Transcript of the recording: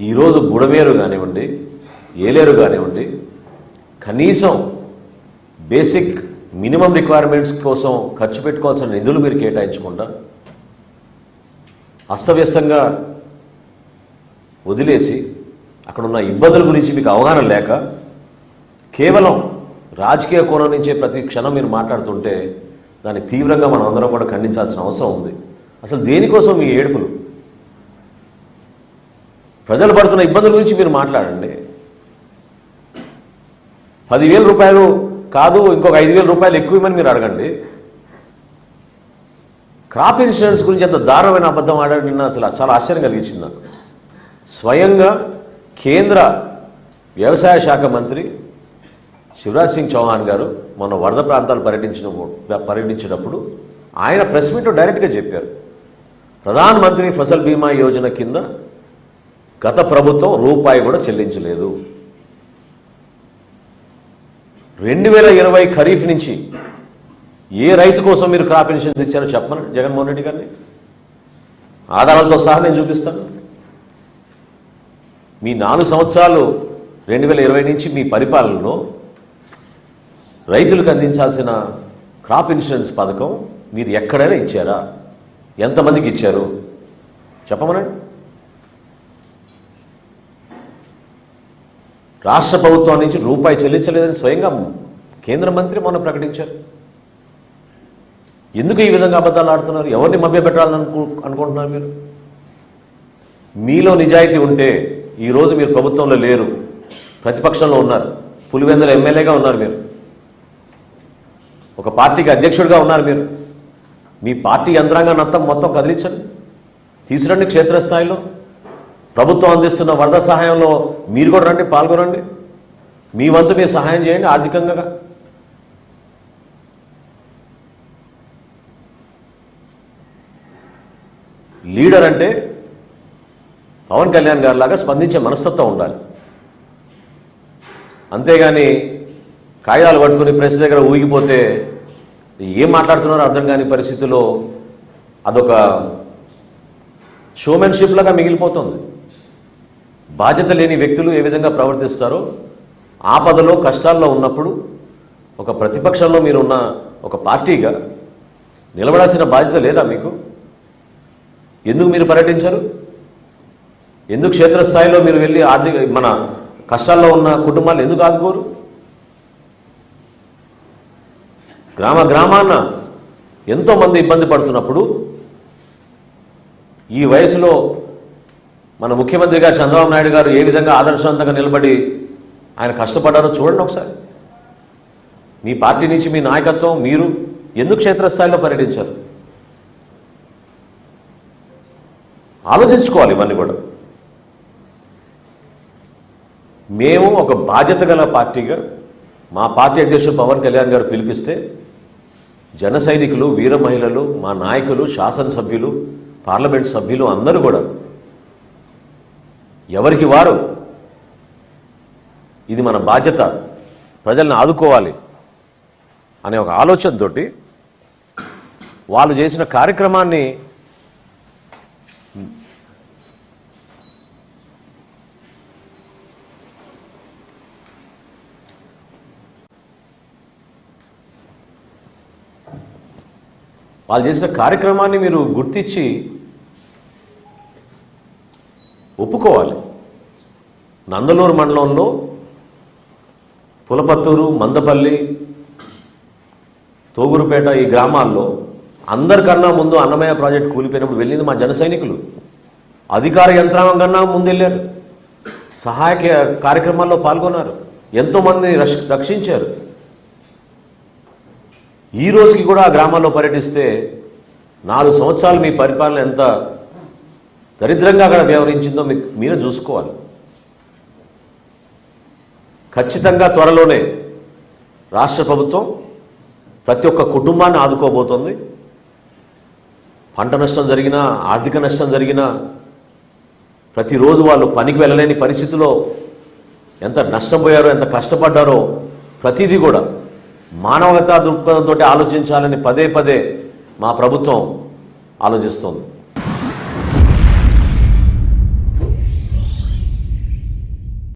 ఈరోజు బుడమేరు కానివ్వండి, ఏలేరు కానివ్వండి, కనీసం బేసిక్ మినిమం రిక్వైర్మెంట్స్ కోసం ఖర్చు పెట్టుకోవాల్సిన నిధులు మీరు కేటాయించకుండా అస్తవ్యస్తంగా వదిలేసి అక్కడ ఉన్న ఇబ్బందుల గురించి మీకు అవగాహన లేక కేవలం రాజకీయ కోణం నుంచే ప్రతి క్షణం మీరు మాట్లాడుతుంటే దాన్ని తీవ్రంగా మనం అందరం కూడా ఖండించాల్సిన అవసరం ఉంది. అసలు దేనికోసం మీ ఏడుపులు? ప్రజలు పడుతున్న ఇబ్బందుల గురించి మీరు మాట్లాడండి. 10,000 రూపాయలు కాదు, ఇంకొక 5,000 రూపాయలు ఎక్కువమని మీరు అడగండి. క్రాప్ ఇన్సూరెన్స్ గురించి ఎంత దారుణమైన అబద్ధం ఆడాడు నిన్న, అసలు చాలా ఆశ్చర్యం కలిగించింది నాకు. స్వయంగా కేంద్ర వ్యవసాయ శాఖ మంత్రి శివరాజ్ సింగ్ చౌహాన్ గారు మొన్న వరద ప్రాంతాలు పర్యటించినప్పుడు ఆయన ప్రెస్ మీట్లో డైరెక్ట్గా చెప్పారు, ప్రధాన్ మంత్రి ఫసల్ బీమా యోజన కింద గత ప్రభుత్వం రూపాయి కూడా చెల్లించలేదు. 2020 ఖరీఫ్ నుంచి ఏ రైతు కోసం మీరు క్రాప్ ఇన్సూరెన్స్ ఇచ్చారో చెప్పమని జగన్మోహన్ రెడ్డి గారిని ఆధారాలతో సహా నేను చూపిస్తాను. మీ 4 సంవత్సరాలు 2020 నుంచి మీ పరిపాలనలో రైతులకు అందించాల్సిన క్రాప్ ఇన్సూరెన్స్ పథకం మీరు ఎక్కడైనా ఇచ్చారా? ఎంతమందికి ఇచ్చారు చెప్పమనండి. రాష్ట్ర ప్రభుత్వం నుంచి రూపాయి చెల్లించలేదని స్వయంగా కేంద్ర మంత్రి మొన్న ప్రకటించారు. ఎందుకు ఈ విధంగా అబద్ధాలు ఆడుతున్నారు? ఎవరిని మభ్యపెట్టాలని అనుకుంటున్నారు మీరు? మీలో నిజాయితీ ఉంటే ఈరోజు మీరు ప్రభుత్వంలో లేరు, ప్రతిపక్షంలో ఉన్నారు, పులివెందుల ఎమ్మెల్యేగా ఉన్నారు, మీరు ఒక పార్టీకి అధ్యక్షుడిగా ఉన్నారు. మీరు మీ పార్టీ యంత్రాంగాన్ని మొత్తం కదిలించండి, తీసుకురండి. క్షేత్రస్థాయిలో ప్రభుత్వం అందిస్తున్న వరద సహాయంలో మీరు కూడా రండి, పాల్గొనండి. మీ వంతు మీరు సహాయం చేయండి ఆర్థికంగా. లీడర్ అంటే పవన్ కళ్యాణ్ గారి లాగా స్పందించే మనస్తత్వం ఉండాలి. అంతేగాని కాగితాలు పట్టుకుని ప్రెస్ దగ్గర ఊగిపోతే ఏం మాట్లాడుతున్నారో అర్థం కాని పరిస్థితిలో అదొక షోమెన్షిప్ లాగా మిగిలిపోతుంది. బాధ్యత లేని వ్యక్తులు ఏ విధంగా ప్రవర్తిస్తారో, ఆపదలో కష్టాల్లో ఉన్నప్పుడు ఒక ప్రతిపక్షంలో మీరు ఉన్న ఒక పార్టీగా నిలబడాల్సిన బాధ్యత లేదా మీకు? ఎందుకు మీరు పర్యటించరు? ఎందుకు క్షేత్రస్థాయిలో మీరు వెళ్ళి మన కష్టాల్లో ఉన్న కుటుంబాలు ఎందుకు ఆదుకోరు? గ్రామాన్న ఎంతోమంది ఇబ్బంది పడుతున్నప్పుడు ఈ వయసులో మన ముఖ్యమంత్రి గారు చంద్రబాబు నాయుడు గారు ఏ విధంగా ఆదర్శవంతంగా నిలబడి ఆయన కష్టపడ్డారో చూడండి ఒకసారి. మీ పార్టీ నుంచి మీ నాయకత్వం మీరు ఎందుకు క్షేత్రస్థాయిలో పర్యటించారు? ఆలోచించుకోవాలి ఇవన్నీ కూడా. మేము ఒక బాధ్యత గల పార్టీగా మా పార్టీ అధ్యక్షుడు పవన్ కళ్యాణ్ గారు పిలిపిస్తే జన సైనికులు, వీర మహిళలు, మా నాయకులు, శాసనసభ్యులు, పార్లమెంట్ సభ్యులు అందరూ కూడా ఎవరికి వారు ఇది మన బాధ్యత, ప్రజల్ని ఆదుకోవాలి అనే ఒక ఆలోచనతోటి వాళ్ళు చేసిన కార్యక్రమాన్ని మీరు గుర్తించి ఒప్పుకోవాలి. నందలూరు మండలంలో పులపత్తూరు, మందపల్లి, తోగురుపేట ఈ గ్రామాల్లో అందరికన్నా ముందు అన్నమయ్య ప్రాజెక్టు కూలిపోయినప్పుడు వెళ్ళింది మా జన సైనికులు. అధికార యంత్రాంగం కన్నా ముందు వెళ్ళారు, సహాయక కార్యక్రమాల్లో పాల్గొన్నారు, ఎంతోమంది రక్షించారు. ఈ రోజుకి కూడా ఆ గ్రామాల్లో పర్యటిస్తే 4 సంవత్సరాలు మీ పరిపాలన ఎంత దరిద్రంగా అక్కడ వ్యవహరించిందో మీరే చూసుకోవాలి. ఖచ్చితంగా త్వరలోనే రాష్ట్ర ప్రభుత్వం ప్రతి ఒక్క కుటుంబాన్ని ఆదుకోబోతోంది. పంట నష్టం జరిగినా, ఆర్థిక నష్టం జరిగినా, ప్రతిరోజు వాళ్ళు పనికి వెళ్ళలేని పరిస్థితిలో ఎంత నష్టపోయారో, ఎంత కష్టపడ్డారో ప్రతిదీ కూడా మానవతా దృక్పథంతో ఆలోచించాలని పదే మా ప్రభుత్వం ఆలోచిస్తోంది.